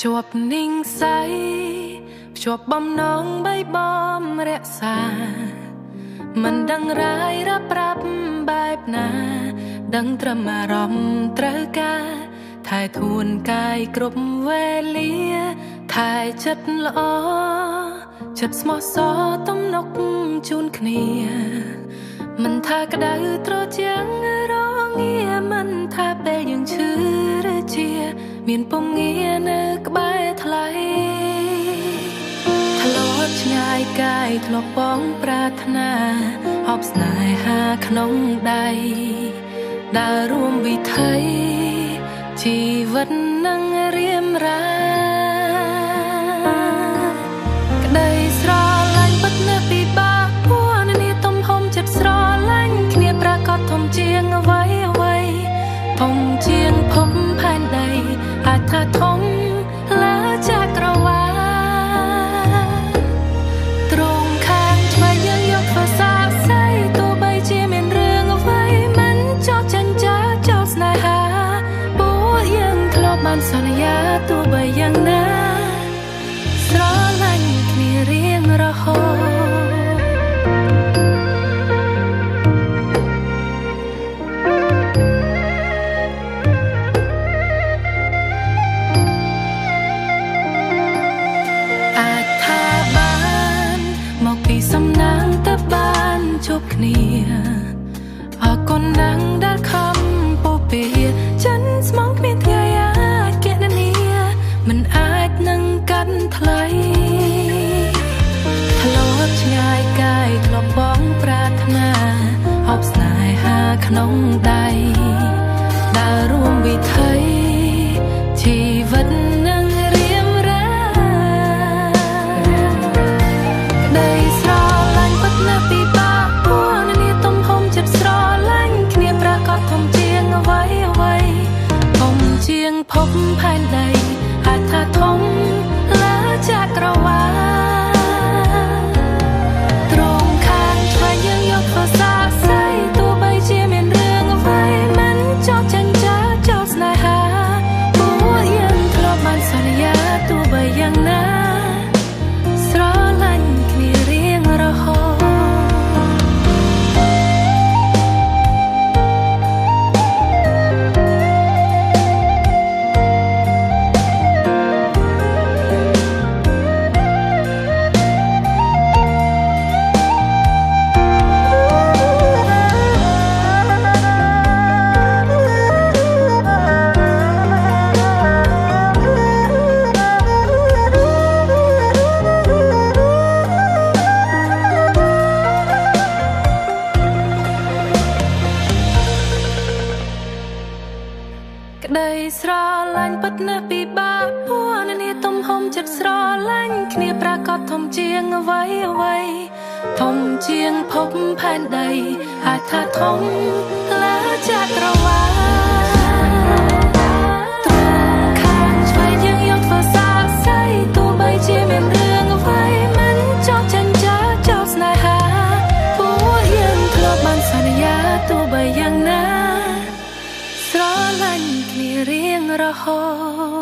ជាប់นิ่งใสជាប់បំណងបីបំរក្សាមិនដឹងរាយរាប់ប្រាប់បែបណាដឹងត្រឹមអារម្មណ៍ត្រូវការថែធួនកាយគ្រប់វេលាថែចិត្តល្អចិត្តស្មោះសរទំនុកជូនគ្នាមិនថាក្តៅត្រជាក់រងាមិនថាពេលយើងឈឺឬជាមានពងងារនៅក្បែរថ្លៃធ្លាប់ឆ្ងាយកាយធ្លាប់បងប្រាថ្នាអបស្នេហាក្នុងដៃដើររួមវិថីជីវិតនឹងរៀមរាក្តីស្រឡាញ់ពិតណាស់ពិបាកពួននេះទំហំចិត្តស្រឡាញ់គ្នាប្រកាសធំជាងអ្វីអ្វីធំជាងភពផែនដីអាចថាធំលើចក្រវាឡទ្រង់ខាងឆ្វេងយើងយកធ្វើសាស្័យទោះបីជាមានរឿងអ្វីមិនចោទចាញ់ចាចោលស្នេហាពួកយើងធ្លាប់បានសន្យាទោះបីយ៉ាងណាស្រឡាញ់គ្នារៀងរហូតសំណាងទៅបានជួបគ្នាអរគុណណាស់ដែលខំពោពេចិនស្មងគ្មានថ្ងៃអាចគណនាមិនអាចនឹងកាន់ថ្លៃធ្លាប់ឆ្ងាយកាយធ្លាប់បងប្រាថ្នាអបស្នេហាក្នុងដៃដើររួមវិថីជីវិតនឹងរៀមរាក្តីពិបាកពួននេះទំហំចិត្តស្រឡាញ់គ្នាប្រកាសធំជាងអ្វីអ្វីធំជាងភពផែនដីអាចថាធំលើចក្រវាឡទ្រង់ខាងឆ្វេងយើងយកធ្វើសាស្័យទោះបីជាមានរឿងអ្វីមិនចោទចាញ់ចាចោលស្នេហាពួកយើងធ្លាប់បានសន្យាទោះបីយ៉ាងណាស្រឡាញ់គ្នារៀងរហូតក្តីស្រឡាញ់ពិតណាស់ពិបាកពួននេះទំហំចិត្តស្រឡាញ់គ្នាប្រកាសធំជាងអ្វីអ្វីធំជាងភពផែនដីអាចថាធំលើចក្រវាឡទ្រង់ខាងឆ្វេងយើងយកធ្វើសាស្័យទោះបីជាមានរឿងអ្វីមិនចោទចាញ់ចាចោលស្នេហាពួកយើងធ្លាប់បានសន្យាទោះបីយ៉ាងណាស្រឡាញ់គ្នារៀងរហូត